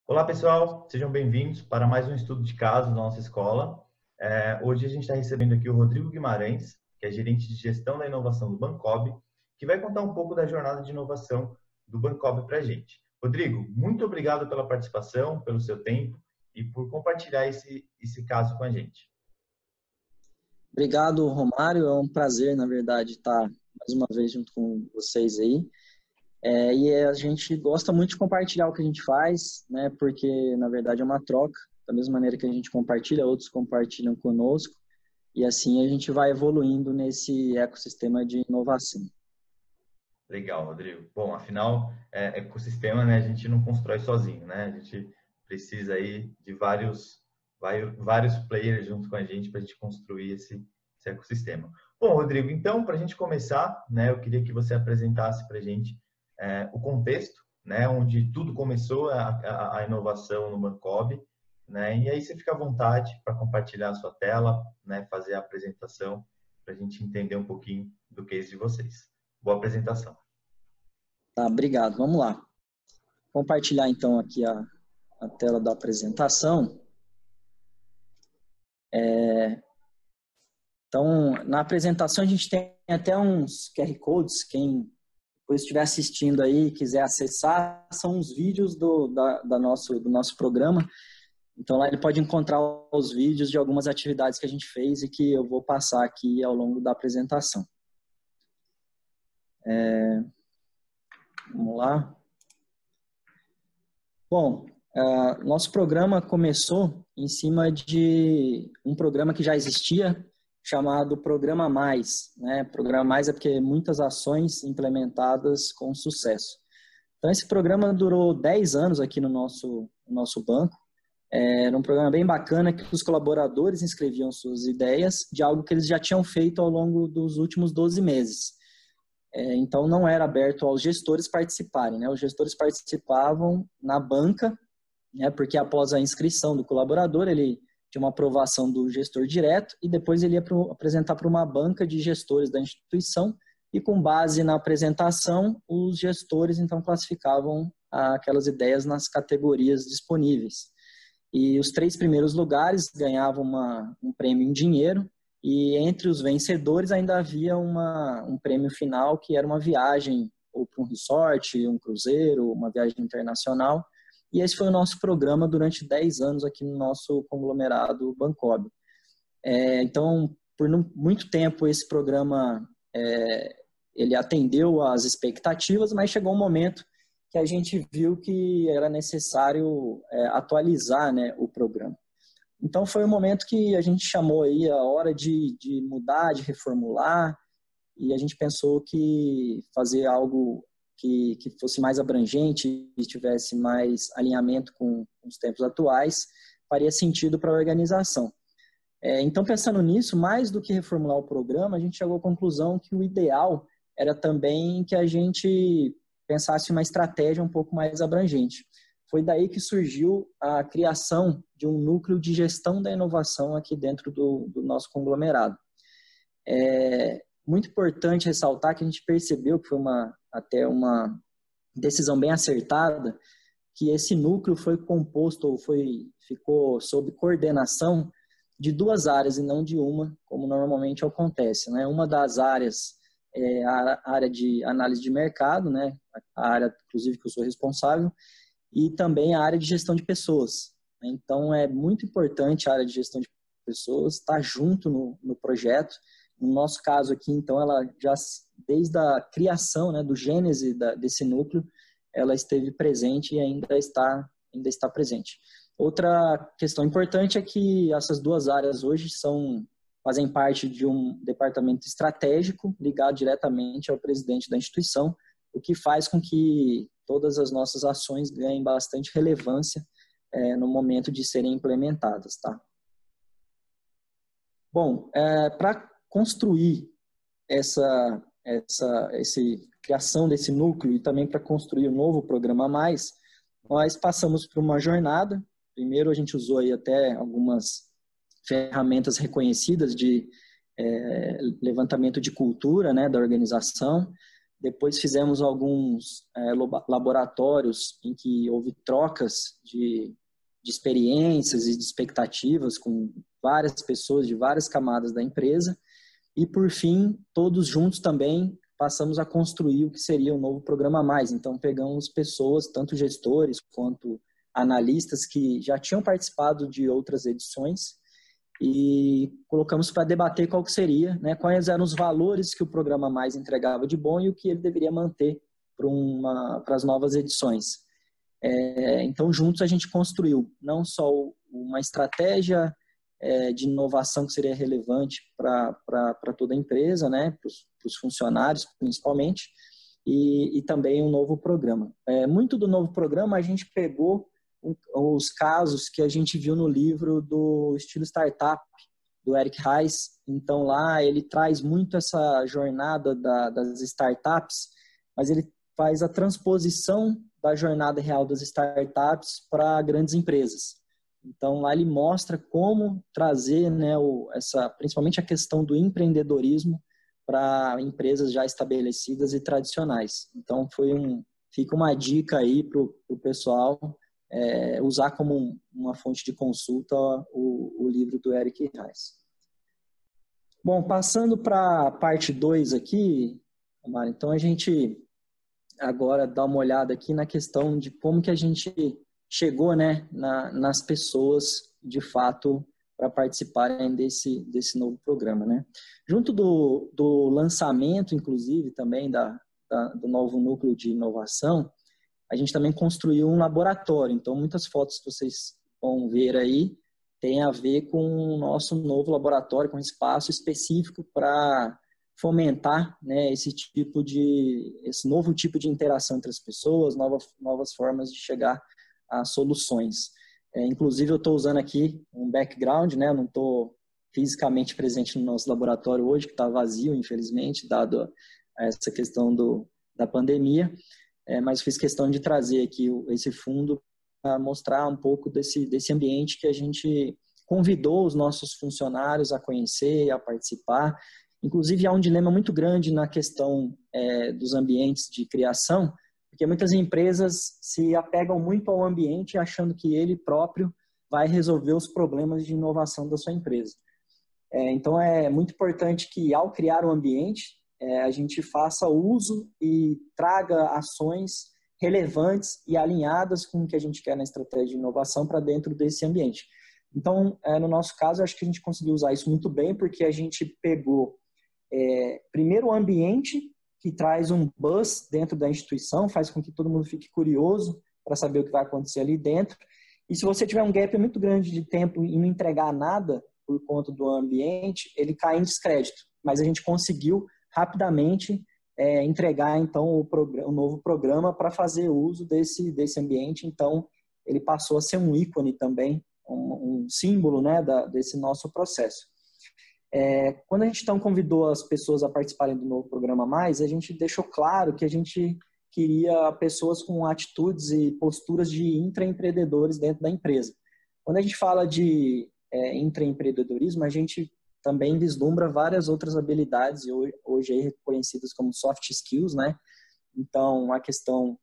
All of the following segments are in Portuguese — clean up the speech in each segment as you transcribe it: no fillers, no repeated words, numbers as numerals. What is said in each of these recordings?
Olá, pessoal, sejam bem-vindos para mais um estudo de caso da nossa escola. Hoje a gente está recebendo aqui o Rodrigo Guimarães, que é gerente de gestão da inovação do Bancob, que vai contar um pouco da jornada de inovação do Bancob para a gente. Rodrigo, muito obrigado pela participação, pelo seu tempo e por compartilhar esse caso com a gente. Obrigado, Romário. É um prazer, na verdade, estar mais uma vez junto com vocês aí. E a gente gosta muito de compartilhar o que a gente faz, né? Porque, na verdade, é uma troca. Da mesma maneira que a gente compartilha, outros compartilham conosco. E assim a gente vai evoluindo nesse ecossistema de inovação. Legal, Rodrigo. Bom, afinal, ecossistema, né? A gente não constrói sozinho, né? A gente precisa aí de vários players junto com a gente para a gente construir esse ecossistema. Bom, Rodrigo, então, para a gente começar, né? Eu queria que você apresentasse para a gente o contexto, né? Onde tudo começou, a inovação no Bancob, né? E aí você fica à vontade para compartilhar a sua tela, né? Fazer a apresentação para a gente entender um pouquinho do case de vocês. Boa apresentação. Tá, obrigado. Vamos lá. Compartilhar, então, aqui a tela da apresentação. Então, na apresentação a gente tem até uns QR Codes, quem depois estiver assistindo aí e quiser acessar, são os vídeos do nosso programa. Então, lá ele pode encontrar os vídeos de algumas atividades que a gente fez e que eu vou passar aqui ao longo da apresentação. Vamos lá. Bom, nosso programa começou em cima de um programa que já existia, chamado Programa Mais, né? Programa Mais é porque muitas ações implementadas com sucesso. Então, esse programa durou 10 anos aqui no nosso banco. Era um programa bem bacana que os colaboradores inscreviam suas ideias de algo que eles já tinham feito ao longo dos últimos 12 meses. Então, não era aberto aos gestores participarem, né? Os gestores participavam na banca, né? Porque após a inscrição do colaborador, ele tinha uma aprovação do gestor direto e depois ele ia apresentar para uma banca de gestores da instituição e com base na apresentação, os gestores então classificavam aquelas ideias nas categorias disponíveis. E os 3 primeiros lugares ganhavam um prêmio em dinheiro e entre os vencedores ainda havia um prêmio final que era uma viagem ou para um resort, um cruzeiro, uma viagem internacional. E esse foi o nosso programa durante 10 anos aqui no nosso conglomerado Bancob. Então, por muito tempo esse programa ele atendeu às expectativas, mas chegou um momento que a gente viu que era necessário atualizar, né, o programa. Então foi um momento que a gente chamou aí a hora de mudar, de reformular, e a gente pensou que fazer algo que fosse mais abrangente e tivesse mais alinhamento com os tempos atuais faria sentido para a organização. Então, pensando nisso, mais do que reformular o programa, a gente chegou à conclusão que o ideal era também que a gente pensasse uma estratégia um pouco mais abrangente. Foi daí que surgiu a criação de um núcleo de gestão da inovação aqui dentro do nosso conglomerado. Muito importante ressaltar que a gente percebeu que foi até uma decisão bem acertada, que esse núcleo foi composto ou ficou sob coordenação de 2 áreas e não de uma, como normalmente acontece, né? Uma das áreas é a área de análise de mercado, né? A área, inclusive, que eu sou responsável, e também a área de gestão de pessoas. Então, é muito importante a área de gestão de pessoas estar junto no projeto. No nosso caso aqui, então, ela já, desde a criação, né, do gênese desse núcleo, ela esteve presente e ainda está presente. Outra questão importante é que essas 2 áreas hoje fazem parte de um departamento estratégico ligado diretamente ao presidente da instituição, o que faz com que todas as nossas ações ganhem bastante relevância no momento de serem implementadas, tá? Bom, para construir essa criação desse núcleo e também para construir o novo Programa Mais, nós passamos por uma jornada. Primeiro, a gente usou aí até algumas ferramentas reconhecidas de levantamento de cultura, né, da organização. Depois fizemos alguns laboratórios em que houve trocas de experiências e de expectativas com várias pessoas de várias camadas da empresa. E, por fim, todos juntos também passamos a construir o que seria o novo Programa Mais. Então, pegamos pessoas, tanto gestores quanto analistas, que já tinham participado de outras edições e colocamos para debater qual que seria, né, quais eram os valores que o Programa Mais entregava de bom e o que ele deveria manter para as novas edições. Então, juntos a gente construiu não só uma estratégia de inovação que seria relevante para toda a empresa, né, para os funcionários principalmente, e também um novo programa. Muito do novo programa a gente pegou os casos que a gente viu no livro do Estilo Startup, do Eric Ries. Então, lá ele traz muito essa jornada das startups, mas ele faz a transposição da jornada real das startups para grandes empresas. Então, lá ele mostra como trazer, né, principalmente a questão do empreendedorismo para empresas já estabelecidas e tradicionais. Então, fica uma dica aí para o pessoal usar como uma fonte de consulta o livro do Eric Ries. Bom, passando para a parte 2 aqui, Amara, então a gente agora dá uma olhada aqui na questão de como que a gente chegou, né, nas pessoas, de fato, para participarem desse novo programa, né? Junto do lançamento, inclusive, também do novo núcleo de inovação, a gente também construiu um laboratório. Então, muitas fotos que vocês vão ver aí tem a ver com o nosso novo laboratório, com um espaço específico para fomentar, né, esse novo tipo de interação entre as pessoas, novas formas de chegar a soluções. Inclusive, eu estou usando aqui um background, né, eu não estou fisicamente presente no nosso laboratório hoje, que está vazio, infelizmente, dado essa questão da pandemia. Mas fiz questão de trazer aqui esse fundo para mostrar um pouco desse ambiente que a gente convidou os nossos funcionários a conhecer, a participar. Inclusive, há um dilema muito grande na questão dos ambientes de criação, porque muitas empresas se apegam muito ao ambiente achando que ele próprio vai resolver os problemas de inovação da sua empresa. Então, é muito importante que, ao criar o ambiente, a gente faça uso e traga ações relevantes e alinhadas com o que a gente quer na estratégia de inovação para dentro desse ambiente. Então, no nosso caso, acho que a gente conseguiu usar isso muito bem, porque a gente pegou, primeiro, o ambiente, que traz um buzz dentro da instituição, faz com que todo mundo fique curioso para saber o que vai acontecer ali dentro. E se você tiver um gap muito grande de tempo e não entregar nada por conta do ambiente, ele cai em descrédito. Mas a gente conseguiu rapidamente entregar, então, o novo programa para fazer uso desse ambiente. Então, ele passou a ser um ícone também, um símbolo, né, desse nosso processo. Quando a gente, então, convidou as pessoas a participarem do novo Programa Mais, a gente deixou claro que a gente queria pessoas com atitudes e posturas de intraempreendedores dentro da empresa. Quando a gente fala de intraempreendedorismo, a gente também vislumbra várias outras habilidades, hoje aí reconhecidas como soft skills, né? Então, a questão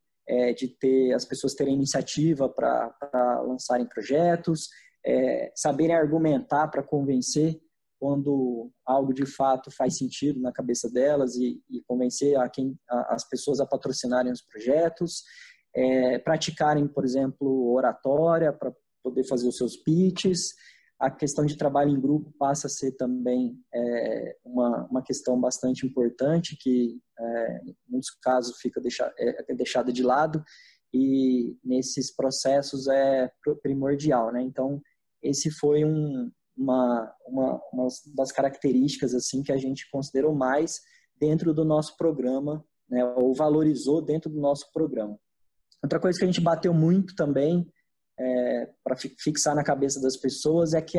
de ter as pessoas terem iniciativa para lançarem projetos, saberem argumentar para convencer quando algo de fato faz sentido na cabeça delas e convencer as pessoas a patrocinarem os projetos, praticarem, por exemplo, oratória para poder fazer os seus pitches. A questão de trabalho em grupo passa a ser também uma questão bastante importante, que em muitos casos fica deixada de lado, e nesses processos é primordial, né? Então, esse foi uma das características assim, que a gente considerou mais dentro do nosso programa, né, ou valorizou dentro do nosso programa. Outra coisa que a gente bateu muito também, para fixar na cabeça das pessoas, é que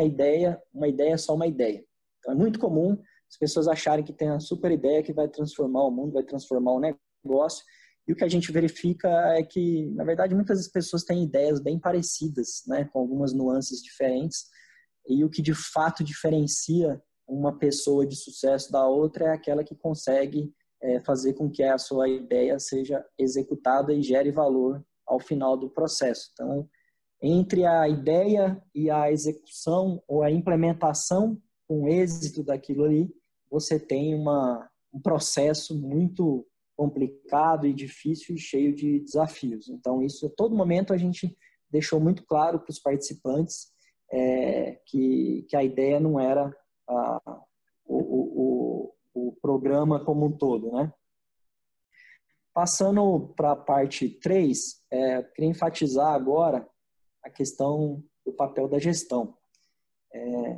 uma ideia é só uma ideia. Então, é muito comum as pessoas acharem que tem uma super ideia que vai transformar o mundo, vai transformar o negócio, e o que a gente verifica é que, na verdade, muitas pessoas têm ideias bem parecidas, né, com algumas nuances diferentes, e o que de fato diferencia uma pessoa de sucesso da outra é aquela que consegue fazer com que a sua ideia seja executada e gere valor ao final do processo. Então, entre a ideia e a execução ou a implementação com êxito daquilo ali, você tem um processo muito complicado e difícil e cheio de desafios. Então, isso a todo momento a gente deixou muito claro para os participantes que a ideia não era o programa como um todo, né? Passando para a parte 3, queria enfatizar agora a questão do papel da gestão.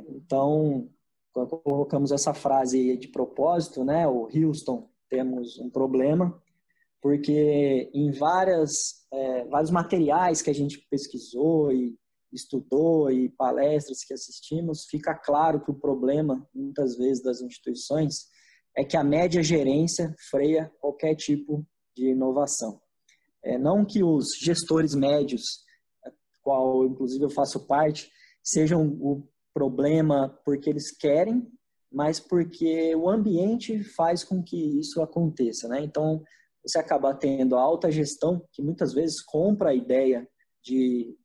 Então, colocamos essa frase de propósito, né? O Houston, temos um problema, porque em vários materiais que a gente pesquisou e estudou e palestras que assistimos, fica claro que o problema, muitas vezes, das instituições é que a média gerência freia qualquer tipo de inovação. Não que os gestores médios, qual inclusive eu faço parte, sejam o problema porque eles querem, mas porque o ambiente faz com que isso aconteça, né? Então, você acaba tendo a alta gestão, que muitas vezes compra a ideia de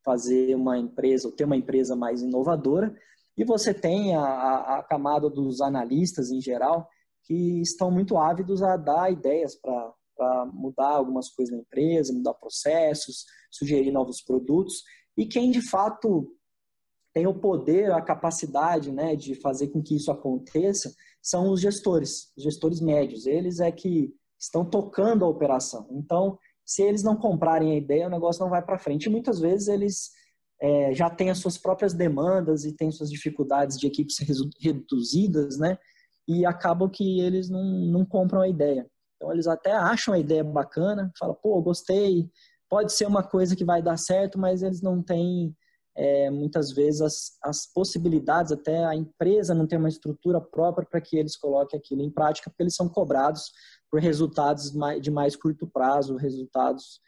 fazer uma empresa, ou ter uma empresa mais inovadora, e você tem a camada dos analistas em geral, que estão muito ávidos a dar ideias para mudar algumas coisas na empresa, mudar processos, sugerir novos produtos, e quem de fato tem o poder, a capacidade, né, de fazer com que isso aconteça, são os gestores médios. Eles é que estão tocando a operação. Então, se eles não comprarem a ideia, o negócio não vai para frente. E muitas vezes eles já têm as suas próprias demandas e têm suas dificuldades de equipes reduzidas, né? E acabam que eles não compram a ideia. Então, eles até acham a ideia bacana, falam, pô, gostei, pode ser uma coisa que vai dar certo, mas eles não têm, muitas vezes, as possibilidades, até a empresa não tem uma estrutura própria para que eles coloquem aquilo em prática, porque eles são cobrados por resultados de mais curto prazo, resultados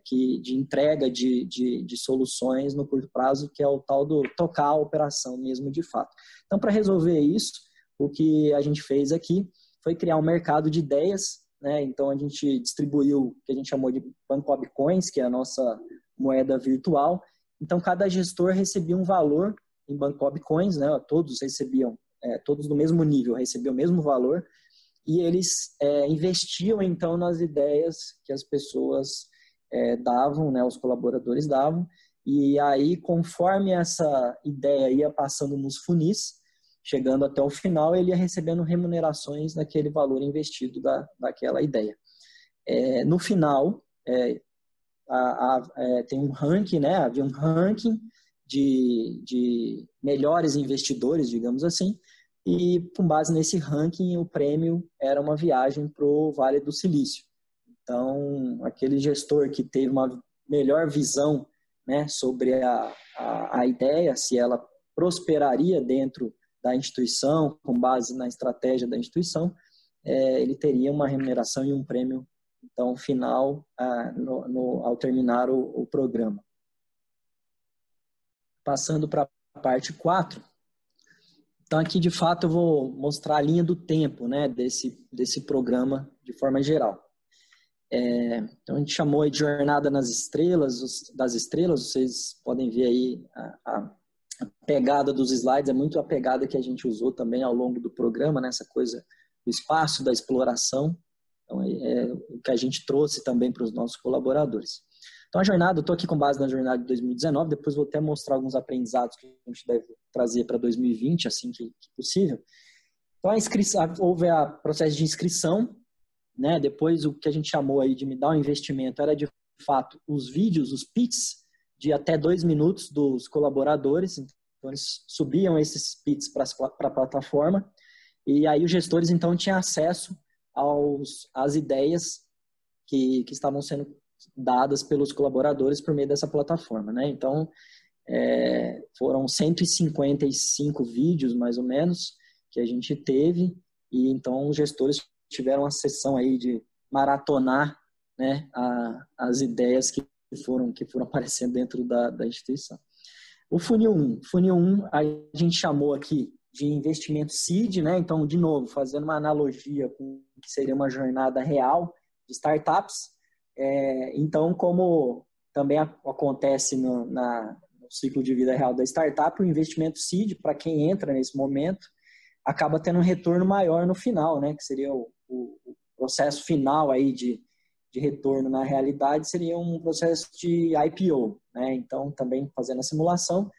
de entrega de soluções no curto prazo, que é o tal do tocar a operação mesmo de fato. Então, para resolver isso, o que a gente fez aqui foi criar um mercado de ideias, né? Então, a gente distribuiu o que a gente chamou de Bancob Coins, que é a nossa moeda virtual. Então, cada gestor recebia um valor em Bancob Coins, né? Todos recebiam, todos no mesmo nível, recebiam o mesmo valor, e eles investiam, então, nas ideias que as pessoas davam, né? Os colaboradores davam, e aí, conforme essa ideia ia passando nos funis, chegando até o final, ele ia recebendo remunerações daquele valor investido daquela ideia. No final, tem um ranking, né? Havia um ranking de melhores investidores, digamos assim, e com base nesse ranking, o prêmio era uma viagem para o Vale do Silício. Então, aquele gestor que teve uma melhor visão, né, sobre a ideia, se ela prosperaria dentro da instituição, com base na estratégia da instituição, ele teria uma remuneração e um prêmio, então, final, ao terminar o programa. Passando para a parte 4, então aqui, de fato, eu vou mostrar a linha do tempo, né, desse programa de forma geral. Então, a gente chamou de Jornada das Estrelas, vocês podem ver aí a pegada dos slides, é muito a pegada que a gente usou também ao longo do programa, né? Essa coisa do espaço, da exploração, então, o que a gente trouxe também para os nossos colaboradores. Então, a jornada, eu estou aqui com base na jornada de 2019, depois vou até mostrar alguns aprendizados que a gente deve trazer para 2020, assim que possível. Então, houve o processo de inscrição, né? Depois, o que a gente chamou aí de me dar um investimento era, de fato, os vídeos, os pits, de até 2 minutos dos colaboradores. Então, eles subiam esses pits para a plataforma, e aí os gestores, então, tinham acesso às ideias que estavam sendo dadas pelos colaboradores por meio dessa plataforma, né? Então, foram 155 vídeos, mais ou menos, que a gente teve, e então os gestores tiveram a sessão aí de maratonar, né, as ideias que foram aparecendo dentro da instituição. O funil 1, a gente chamou aqui de investimento seed, né? Então, de novo, fazendo uma analogia com o que seria uma jornada real de startups. Então, como também acontece no ciclo de vida real da startup, o investimento seed, para quem entra nesse momento, acaba tendo um retorno maior no final, né? Que seria o processo final aí de retorno na realidade, seria um processo de IPO, né? Então, também fazendo a simulação,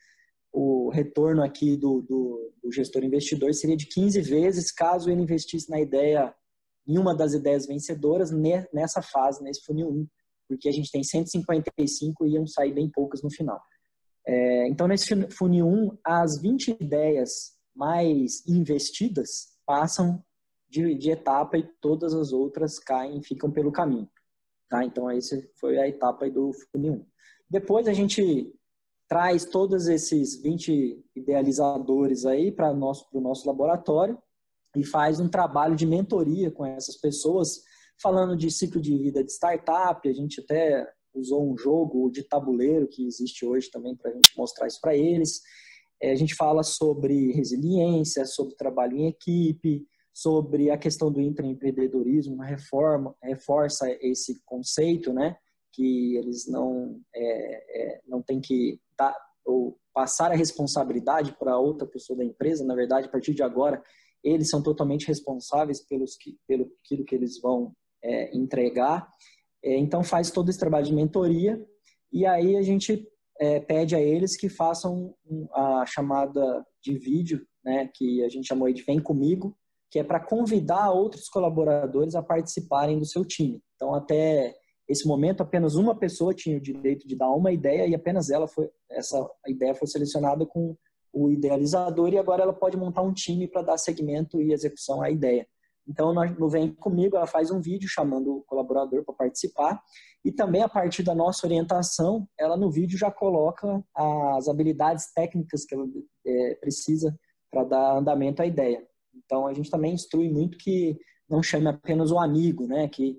o retorno aqui do gestor investidor seria de 15 vezes caso ele investisse na ideia, em uma das ideias vencedoras, nessa fase, nesse funil 1, porque a gente tem 155 e iam sair bem poucas no final. Então, nesse funil 1, as 20 ideias mais investidas passam de etapa e todas as outras caem e ficam pelo caminho. Tá? Então, essa foi a etapa aí do funil 1. Depois, a gente traz todos esses 20 idealizadores aí para o nosso laboratório e faz um trabalho de mentoria com essas pessoas, falando de ciclo de vida de startup. A gente até usou um jogo de tabuleiro que existe hoje também para a gente mostrar isso para eles. A gente fala sobre resiliência, sobre trabalho em equipe, sobre a questão do intraempreendedorismo, reforça esse conceito, né? Que eles não têm que ou passar a responsabilidade para outra pessoa da empresa. Na verdade, a partir de agora, eles são totalmente responsáveis pelo aquilo que eles vão entregar. Então, faz todo esse trabalho de mentoria e aí a gente pede a eles que façam a chamada de vídeo, né, que a gente chamou aí de Vem Comigo, que é para convidar outros colaboradores a participarem do seu time. Então, até esse momento, apenas uma pessoa tinha o direito de dar uma ideia e apenas essa ideia foi selecionada com o idealizador e agora ela pode montar um time para dar seguimento e execução à ideia. Então, no Vem Comigo, ela faz um vídeo chamando o colaborador para participar e também, a partir da nossa orientação, ela no vídeo já coloca as habilidades técnicas que ela precisa para dar andamento à ideia. Então, a gente também instrui muito que não chame apenas o amigo, né? Que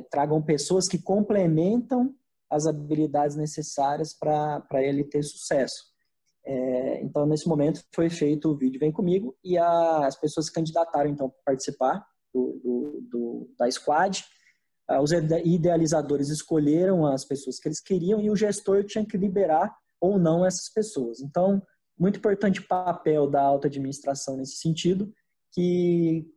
tragam pessoas que complementam as habilidades necessárias para ele ter sucesso. Então, nesse momento, foi feito o vídeo Vem Comigo e as pessoas se candidataram, então, para participar da squad. Os idealizadores escolheram as pessoas que eles queriam e o gestor tinha que liberar ou não essas pessoas. Então, muito importante o papel da alta administração nesse sentido, que,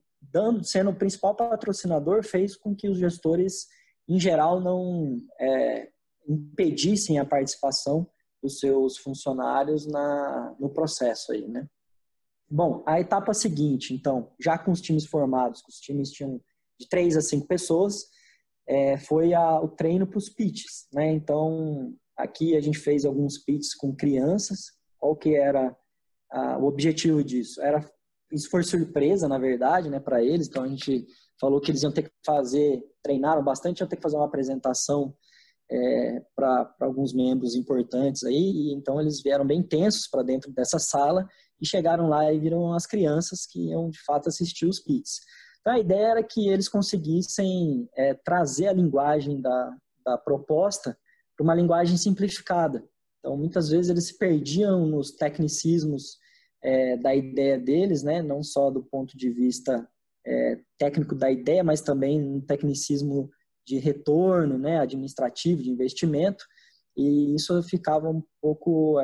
sendo o principal patrocinador, fez com que os gestores, em geral, não impedissem a participação dos seus funcionários no processo aí, né? Bom, a etapa seguinte, então, já com os times formados, que os times tinham de 3 a 5 pessoas, foi o treino para os pitches, né? Então, aqui a gente fez alguns pitches com crianças. Qual que era o objetivo disso? Isso foi surpresa, na verdade, né, para eles. Então, a gente falou que eles iam ter que treinaram bastante, iam ter que fazer uma apresentação para alguns membros importantes aí, e então eles vieram bem tensos para dentro dessa sala e chegaram lá e viram as crianças que iam de fato assistir os pitches. Então a ideia era que eles conseguissem trazer a linguagem da proposta para uma linguagem simplificada. Então muitas vezes eles se perdiam nos tecnicismos da ideia deles, né? Não só do ponto de vista técnico da ideia, mas também no tecnicismo de retorno, né, administrativo, de investimento, e isso ficava um pouco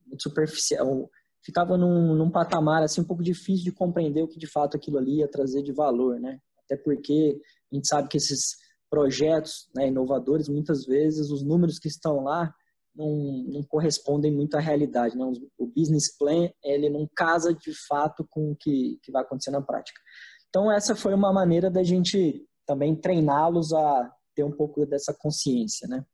muito superficial, ficava num patamar assim, um pouco difícil de compreender o que de fato aquilo ali ia trazer de valor, né? Até porque a gente sabe que esses projetos, né, inovadores, muitas vezes os números que estão lá não correspondem muito à realidade, né? O business plan, ele não casa de fato com o que vai acontecer na prática. Então essa foi uma maneira da gente também treiná-los a ter um pouco dessa consciência, né?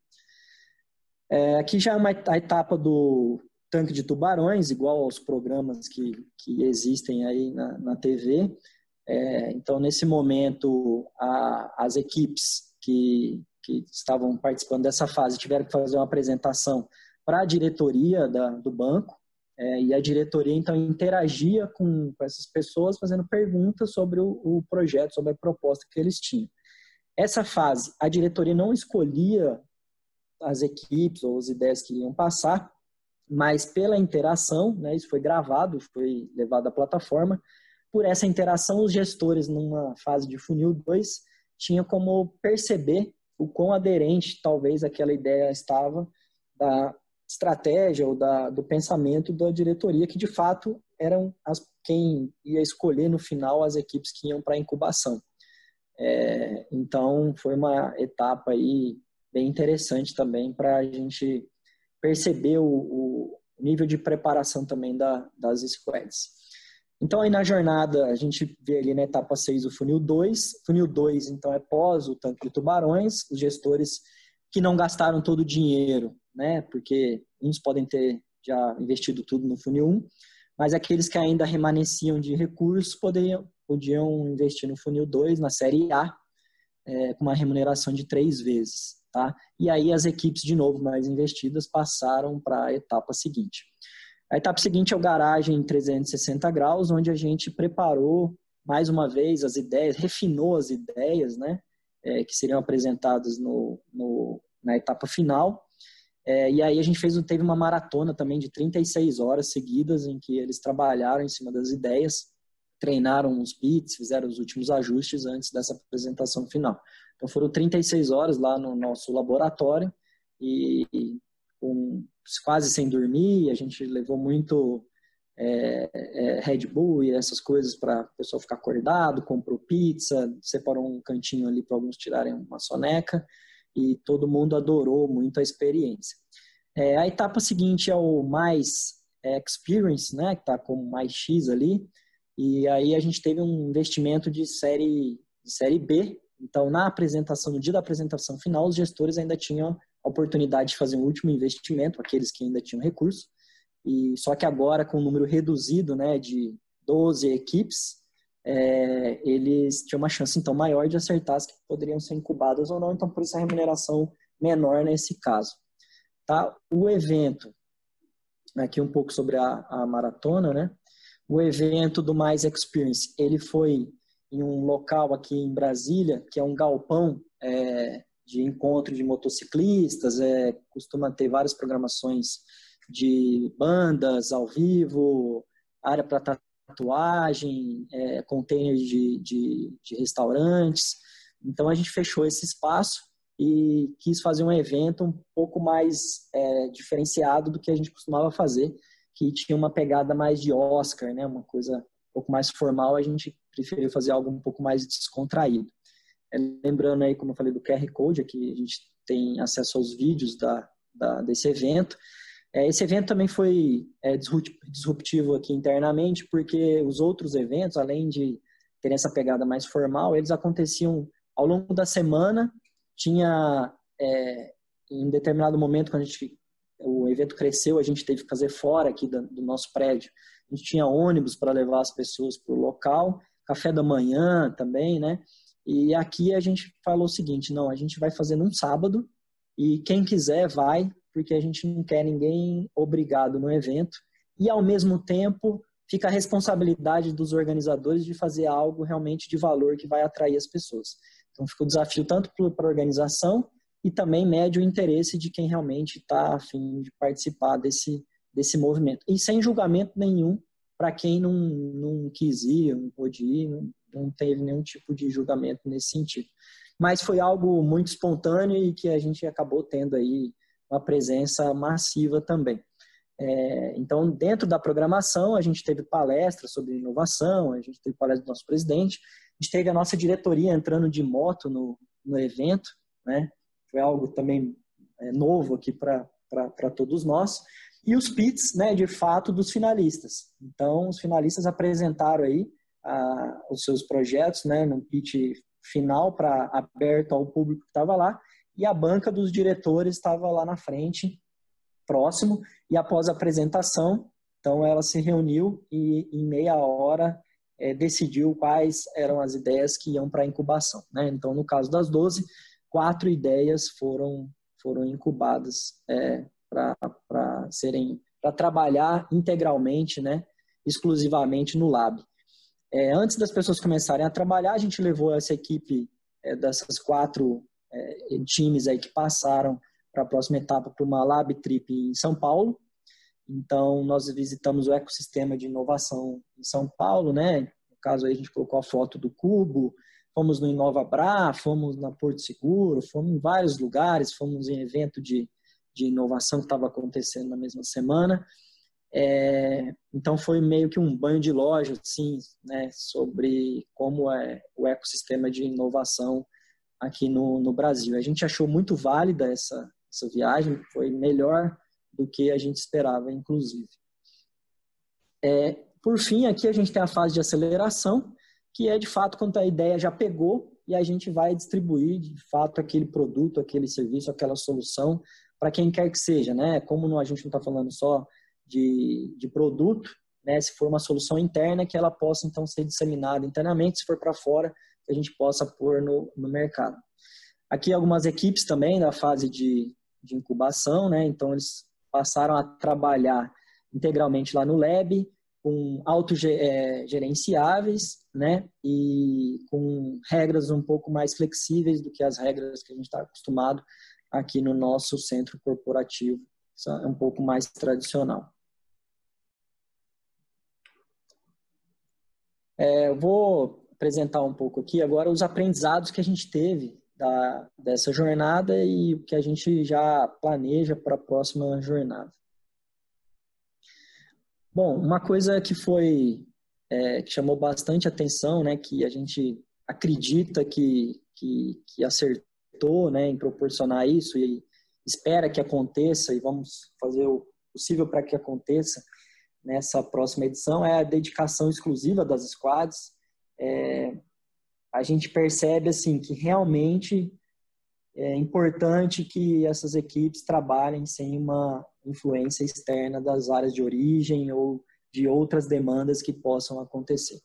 Aqui já é a etapa do tanque de tubarões, igual aos programas que existem aí na TV. Então, nesse momento, as equipes que estavam participando dessa fase tiveram que fazer uma apresentação para a diretoria do banco, e a diretoria, então, interagia com essas pessoas, fazendo perguntas sobre o projeto, sobre a proposta que eles tinham. Essa fase, a diretoria não escolhia as equipes ou as ideias que iam passar, mas pela interação, né, isso foi gravado, foi levado à plataforma, por essa interação, os gestores, numa fase de funil 2, tinham como perceber o quão aderente talvez aquela ideia estava da estratégia ou do pensamento da diretoria, que de fato eram quem ia escolher no final as equipes que iam para a incubação. Então, foi uma etapa aí bem interessante também para a gente perceber o nível de preparação também das squads. Então, aí na jornada, a gente vê ali na etapa 6 o funil 2. Funil 2, então, é pós o tanque de tubarões, os gestores que não gastaram todo o dinheiro, né? Porque uns podem ter já investido tudo no funil 1, mas aqueles que ainda remanesciam de recursos podiam investir no funil 2, na série A, com uma remuneração de 3 vezes, tá? E aí as equipes, de novo, mais investidas, passaram para a etapa seguinte. A etapa seguinte é o garagem 360 graus, onde a gente preparou, mais uma vez, as ideias, refinou as ideias, né? Que seriam apresentadas na etapa final. E aí a gente teve uma maratona também de 36 horas seguidas, em que eles trabalharam em cima das ideias, treinaram os bits, fizeram os últimos ajustes antes dessa apresentação final. Então foram 36 horas lá no nosso laboratório e quase sem dormir, a gente levou muito Red Bull e essas coisas para o pessoal ficar acordado, comprou pizza, separou um cantinho ali para alguns tirarem uma soneca e todo mundo adorou muito a experiência. A etapa seguinte é o mais experience, né, que está com mais X ali, e aí a gente teve um investimento de série B. Então, no dia da apresentação final, os gestores ainda tinham a oportunidade de fazer um último investimento, aqueles que ainda tinham recurso, e só que agora, com um número reduzido, né, de 12 equipes, eles tinham uma chance, então, maior de acertar as que poderiam ser incubadas ou não, então, por isso a remuneração menor nesse caso. Tá? O evento, aqui um pouco sobre a maratona, né? O evento do Mais Experience, ele foi em um local aqui em Brasília, que é um galpão de encontro de motociclistas, costuma ter várias programações de bandas ao vivo, área para tatuagem, containers de restaurantes. Então a gente fechou esse espaço e quis fazer um evento um pouco mais diferenciado do que a gente costumava fazer, que tinha uma pegada mais de Oscar, né? Uma coisa um pouco mais formal, a gente preferiu fazer algo um pouco mais descontraído. Lembrando aí, como eu falei, do QR Code, aqui a gente tem acesso aos vídeos desse evento. Esse evento também foi disruptivo aqui internamente, porque os outros eventos, além de terem essa pegada mais formal, eles aconteciam ao longo da semana. Tinha, em determinado momento, quando o evento cresceu, a gente teve que fazer fora aqui do nosso prédio. A gente tinha ônibus para levar as pessoas para o local, café da manhã também, né? E aqui a gente falou o seguinte, não, a gente vai fazer num sábado e quem quiser vai, porque a gente não quer ninguém obrigado no evento. E, ao mesmo tempo, fica a responsabilidade dos organizadores de fazer algo realmente de valor que vai atrair as pessoas. Então, fica o desafio tanto para a organização e também mede o interesse de quem realmente está a fim de participar desse movimento. E sem julgamento nenhum para quem não quis ir, não pôde ir, não teve nenhum tipo de julgamento nesse sentido. Mas foi algo muito espontâneo e que a gente acabou tendo aí uma presença massiva também. Então, dentro da programação, a gente teve palestras sobre inovação, a gente teve palestra do nosso presidente, a gente teve a nossa diretoria entrando de moto no evento, né? Foi algo também novo aqui para todos nós. E os pits, né, de fato, dos finalistas. Então, os finalistas apresentaram aí os seus projetos, né, no pitch final, aberto ao público que estava lá, e a banca dos diretores estava lá na frente, próximo, e após a apresentação, então ela se reuniu e em meia hora decidiu quais eram as ideias que iam para a incubação, né? Então, no caso das 12, 4 ideias foram incubadas para trabalhar integralmente, né, exclusivamente no Lab. Antes das pessoas começarem a trabalhar, a gente levou essa equipe dessas 4 times aí que passaram para a próxima etapa para uma Lab Trip em São Paulo. Então, nós visitamos o ecossistema de inovação em São Paulo, né? No caso, aí a gente colocou a foto do Cubo, fomos no InovaBrá, fomos na Porto Seguro, fomos em vários lugares, fomos em evento de inovação que estava acontecendo na mesma semana. Então, foi meio que um banho de loja, assim, né? Sobre como é o ecossistema de inovação aqui no Brasil. A gente achou muito válida essa viagem, foi melhor do que a gente esperava, inclusive. Por fim, aqui a gente tem a fase de aceleração, que é de fato quando a ideia já pegou e a gente vai distribuir de fato aquele produto, aquele serviço, aquela solução para quem quer que seja, né? Como a gente não está falando só de produto, né? Se for uma solução interna, que ela possa então ser disseminada internamente, se for para fora, que a gente possa pôr no mercado. Aqui algumas equipes também da fase de incubação, né? Então eles passaram a trabalhar integralmente lá no Lab, com autogerenciáveis, né? E com regras um pouco mais flexíveis do que as regras que a gente está acostumado aqui no nosso centro corporativo. Isso é um pouco mais tradicional. Eu vou apresentar um pouco aqui agora os aprendizados que a gente teve dessa jornada e o que a gente já planeja para a próxima jornada. Bom, uma coisa que que chamou bastante atenção, né, que a gente acredita que acertou, né, em proporcionar isso e espera que aconteça e vamos fazer o possível para que aconteça nessa próxima edição, é a dedicação exclusiva das squads. A gente percebe assim, que realmente é importante que essas equipes trabalhem sem uma influência externa das áreas de origem ou de outras demandas que possam acontecer.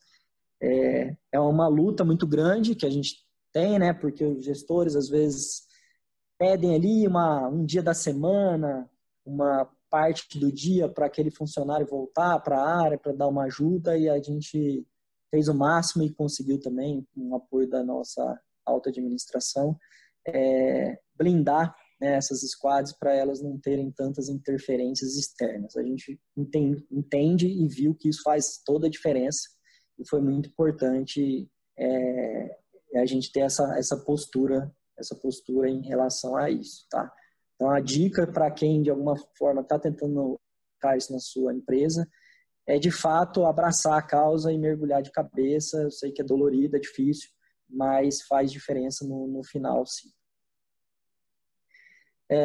É uma luta muito grande que a gente tem, né? Porque os gestores, às vezes, pedem ali um dia da semana, uma parte do dia para aquele funcionário voltar para a área, para dar uma ajuda, e a gente fez o máximo e conseguiu também, com o apoio da nossa alta administração, blindar, né, essas squads para elas não terem tantas interferências externas. A gente entende e viu que isso faz toda a diferença e foi muito importante a gente ter essa postura em relação a isso, tá? Então, a dica para quem, de alguma forma, está tentando colocar isso na sua empresa é, de fato, abraçar a causa e mergulhar de cabeça. Eu sei que é dolorido, é difícil, mas faz diferença no final, sim.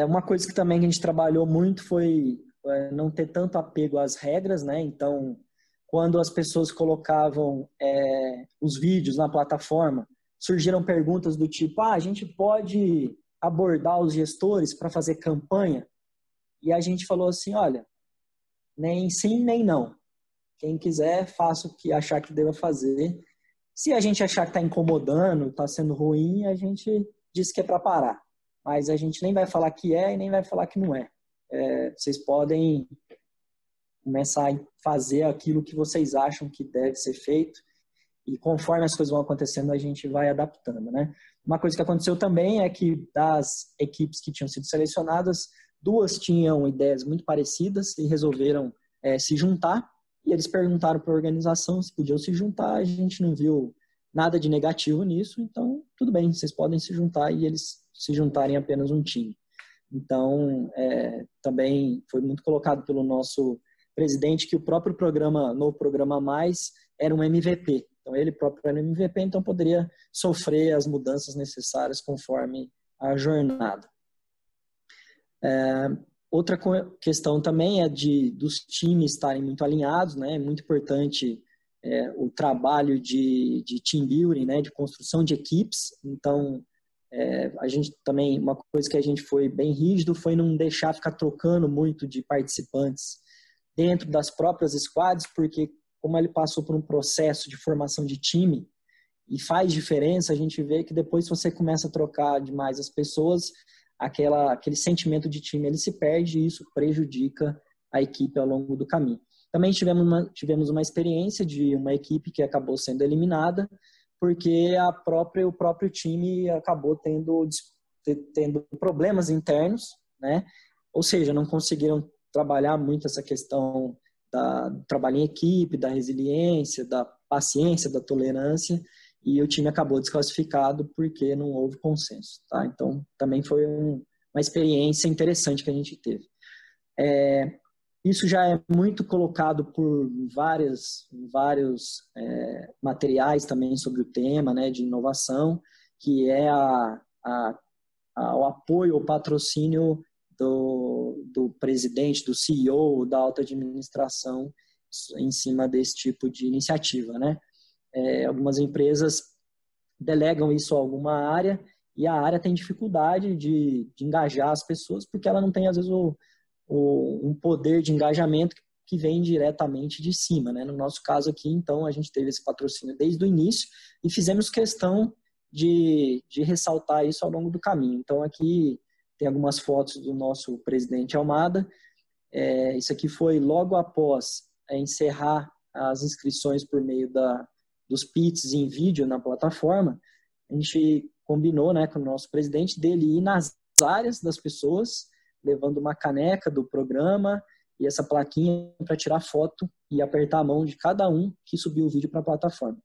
Uma coisa que também a gente trabalhou muito foi não ter tanto apego às regras, né? Então, quando as pessoas colocavam os vídeos na plataforma, surgiram perguntas do tipo, a gente pode abordar os gestores para fazer campanha? E a gente falou assim, olha, nem sim, nem não. Quem quiser, faça o que achar que deva fazer. Se a gente achar que está incomodando, está sendo ruim, a gente diz que é para parar. Mas a gente nem vai falar que é e nem vai falar que não é. Vocês podem começar a fazer aquilo que vocês acham que deve ser feito e conforme as coisas vão acontecendo, a gente vai adaptando, né? Uma coisa que aconteceu também é que das equipes que tinham sido selecionadas, 2 tinham ideias muito parecidas e resolveram se juntar. E eles perguntaram para a organização se podiam se juntar. A gente não viu nada de negativo nisso, então tudo bem, vocês podem se juntar e eles se juntarem apenas um time. Então, também foi muito colocado pelo nosso presidente que o próprio programa, no Programa Mais, era um MVP. Então, ele próprio era um MVP, então poderia sofrer as mudanças necessárias conforme a jornada. Outra questão também é dos times estarem muito alinhados, né? É muito importante o trabalho de team building, né? De construção de equipes. Então, a gente também, uma coisa que a gente foi bem rígido foi não deixar ficar trocando muito de participantes dentro das próprias squads, porque como ele passou por um processo de formação de time e faz diferença, a gente vê que depois se você começa a trocar demais as pessoas, aquele sentimento de time ele se perde e isso prejudica a equipe ao longo do caminho. Também tivemos uma experiência de uma equipe que acabou sendo eliminada porque o próprio time acabou tendo problemas internos, né? Ou seja, não conseguiram trabalhar muito essa questão do trabalho em equipe, da resiliência, da paciência, da tolerância, e o time acabou desclassificado porque não houve consenso, tá? Então, também foi uma experiência interessante que a gente teve. Isso já é muito colocado por vários materiais também sobre o tema, né, de inovação, que é o apoio, o patrocínio do presidente, do CEO, da alta administração em cima desse tipo de iniciativa, né? Algumas empresas delegam isso a alguma área e a área tem dificuldade de engajar as pessoas porque ela não tem, às vezes, um poder de engajamento que vem diretamente de cima, né? No nosso caso aqui, então, a gente teve esse patrocínio desde o início e fizemos questão de ressaltar isso ao longo do caminho. Então, aqui tem algumas fotos do nosso presidente Almada. Isso aqui foi logo após encerrar as inscrições por meio dos pits em vídeo na plataforma. A gente combinou, né, com o nosso presidente dele ir nas áreas das pessoas, levando uma caneca do programa e essa plaquinha para tirar foto e apertar a mão de cada um que subiu o vídeo para a plataforma.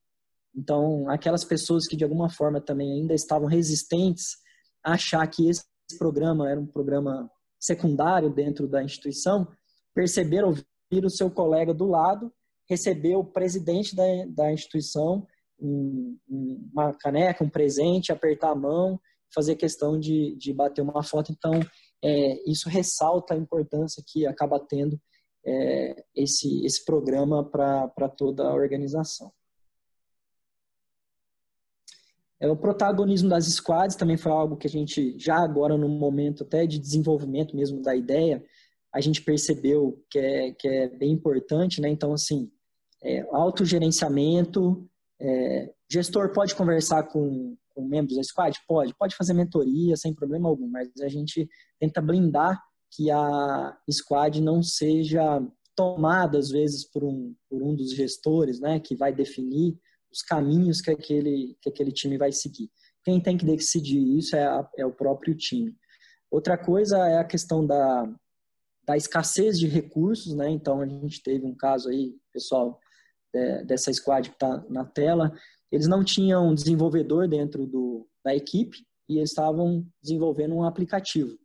Então, aquelas pessoas que de alguma forma também ainda estavam resistentes a achar que esse programa era um programa secundário dentro da instituição, perceberam, viram o seu colega do lado, receber o presidente da instituição, uma caneca, um presente, apertar a mão, fazer questão de bater uma foto. Então, isso ressalta a importância que acaba tendo esse programa para toda a organização. O protagonismo das squads também foi algo que a gente, já agora no momento até de desenvolvimento mesmo da ideia, a gente percebeu que é bem importante, né? Então, assim, autogerenciamento, gestor pode conversar com membros da squad? Pode fazer mentoria sem problema algum, mas a gente tenta blindar que a squad não seja tomada, às vezes, por um dos gestores, né? Que vai definir os caminhos que aquele time vai seguir. Quem tem que decidir isso é o próprio time. Outra coisa é a questão da escassez de recursos, né? Então, a gente teve um caso aí, pessoal, dessa squad que está na tela, eles não tinham desenvolvedor dentro da equipe e eles estavam desenvolvendo um aplicativo.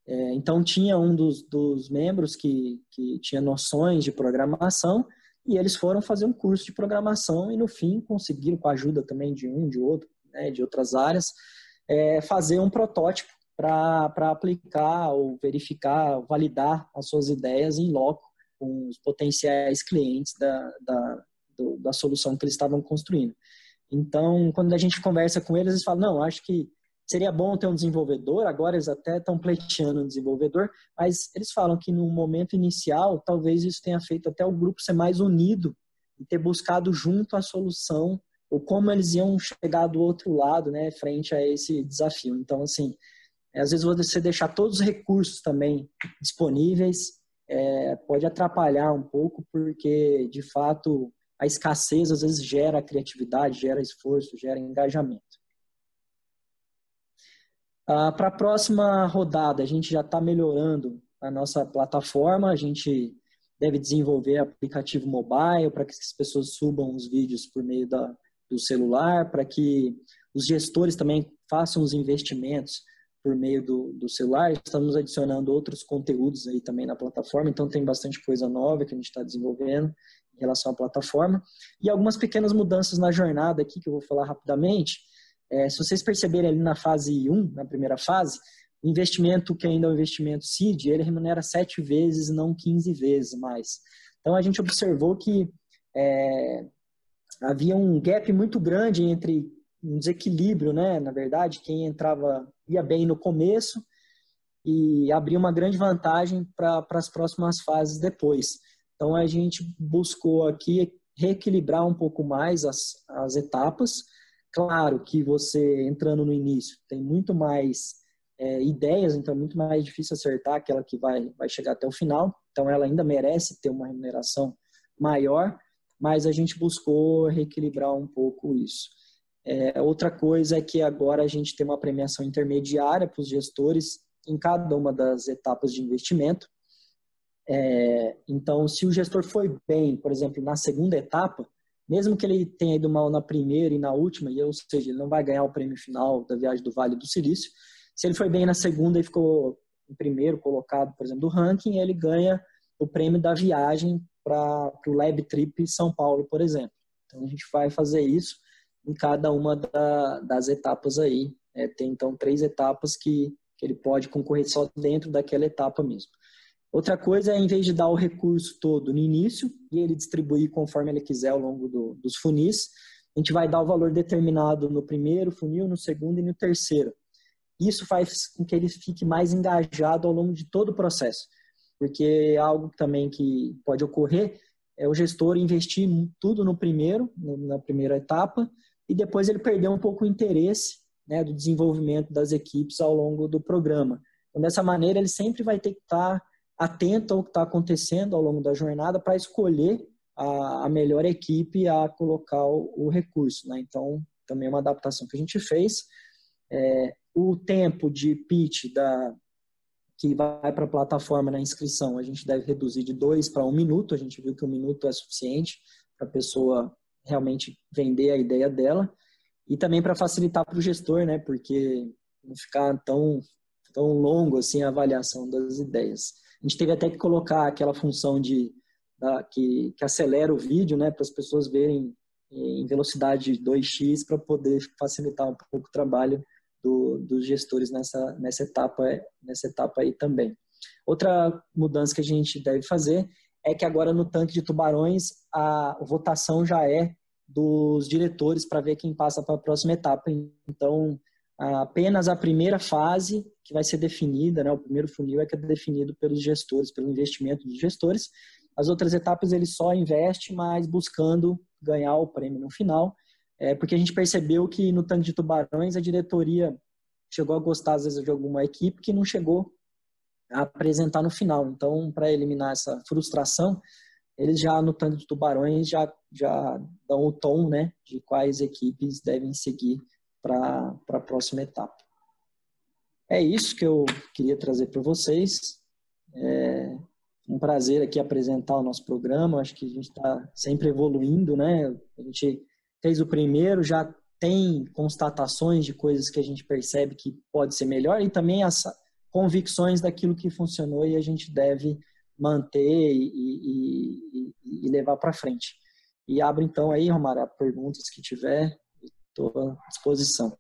Então, tinha um dos membros que tinha noções de programação e eles foram fazer um curso de programação e, no fim, conseguiram, com a ajuda também de outro, né, de outras áreas, fazer um protótipo para aplicar ou verificar, validar as suas ideias em loco com os potenciais clientes da solução que eles estavam construindo. Então, quando a gente conversa com eles falam, não, acho que seria bom ter um desenvolvedor, agora eles até estão pleiteando um desenvolvedor, mas eles falam que no momento inicial, talvez isso tenha feito até o grupo ser mais unido e ter buscado junto a solução, ou como eles iam chegar do outro lado, né, frente a esse desafio. Então, assim, às vezes você deixar todos os recursos também disponíveis pode atrapalhar um pouco, porque, de fato, a escassez às vezes gera criatividade, gera esforço, gera engajamento. Para a próxima rodada, a gente já está melhorando a nossa plataforma, a gente deve desenvolver aplicativo mobile para que as pessoas subam os vídeos por meio do celular, para que os gestores também façam os investimentos por meio do celular. Estamos adicionando outros conteúdos aí também na plataforma, então tem bastante coisa nova que a gente está desenvolvendo em relação à plataforma. E algumas pequenas mudanças na jornada aqui, que eu vou falar rapidamente. Se vocês perceberem ali na fase 1, na primeira fase, o investimento, que ainda é um investimento seed, ele remunera 7 vezes, não 15 vezes mais. Então, a gente observou que havia um gap muito grande entre um desequilíbrio, né? Na verdade, quem ia bem no começo e abria uma grande vantagem para as próximas fases depois. Então, a gente buscou aqui reequilibrar um pouco mais as etapas. Claro que você, entrando no início, tem muito mais ideias, então é muito mais difícil acertar aquela que vai chegar até o final. Então, ela ainda merece ter uma remuneração maior, mas a gente buscou reequilibrar um pouco isso. Outra coisa é que agora a gente tem uma premiação intermediária para os gestores em cada uma das etapas de investimento. Então, se o gestor foi bem, por exemplo, na segunda etapa, mesmo que ele tenha ido mal na primeira e na última, ou seja, ele não vai ganhar o prêmio final da viagem do Vale do Silício, se ele foi bem na segunda e ficou em primeiro colocado, por exemplo, do ranking, ele ganha o prêmio da viagem para o Lab Trip São Paulo, por exemplo. Então, a gente vai fazer isso em cada uma das etapas aí. Tem, então, 3 etapas que ele pode concorrer só dentro daquela etapa mesmo. Outra coisa é, em vez de dar o recurso todo no início e ele distribuir conforme ele quiser ao longo dos funis, a gente vai dar o valor determinado no primeiro funil, no segundo e no terceiro. Isso faz com que ele fique mais engajado ao longo de todo o processo, porque algo também que pode ocorrer é o gestor investir tudo no primeiro, na primeira etapa, e depois ele perder um pouco o interesse, né, do desenvolvimento das equipes ao longo do programa. Então, dessa maneira, ele sempre vai ter que estar atento ao que está acontecendo ao longo da jornada para escolher a melhor equipe a colocar o recurso, né? Então, também é uma adaptação que a gente fez. O tempo de pitch que vai para a plataforma na inscrição, a gente deve reduzir de 2 para 1 minuto. A gente viu que 1 minuto é suficiente para a pessoa realmente vender a ideia dela. E também para facilitar para o gestor, né? Porque não ficar tão longo assim a avaliação das ideias. A gente teve até que colocar aquela função que acelera o vídeo, né? Para as pessoas verem em velocidade 2x para poder facilitar um pouco o trabalho dos gestores nessa etapa aí também. Outra mudança que a gente deve fazer é que agora no tanque de tubarões a votação já é dos diretores para ver quem passa para a próxima etapa. Então, apenas a primeira fase que vai ser definida, né, o primeiro funil é que é definido pelos gestores, pelo investimento dos gestores. As outras etapas ele só investe, mas buscando ganhar o prêmio no final, porque a gente percebeu que no tanque de tubarões a diretoria chegou a gostar às vezes de alguma equipe que não chegou a apresentar no final. Então, para eliminar essa frustração, eles já no tanque de tubarões já dão o tom, né, de quais equipes devem seguir para a próxima etapa. É isso que eu queria trazer para vocês. É um prazer aqui apresentar o nosso programa. Acho que a gente está sempre evoluindo, né? A gente fez o primeiro, já tem constatações de coisas que a gente percebe que pode ser melhor e também as convicções daquilo que funcionou e a gente deve manter e levar para frente. E abro então aí, Romário, perguntas que tiver, estou à disposição.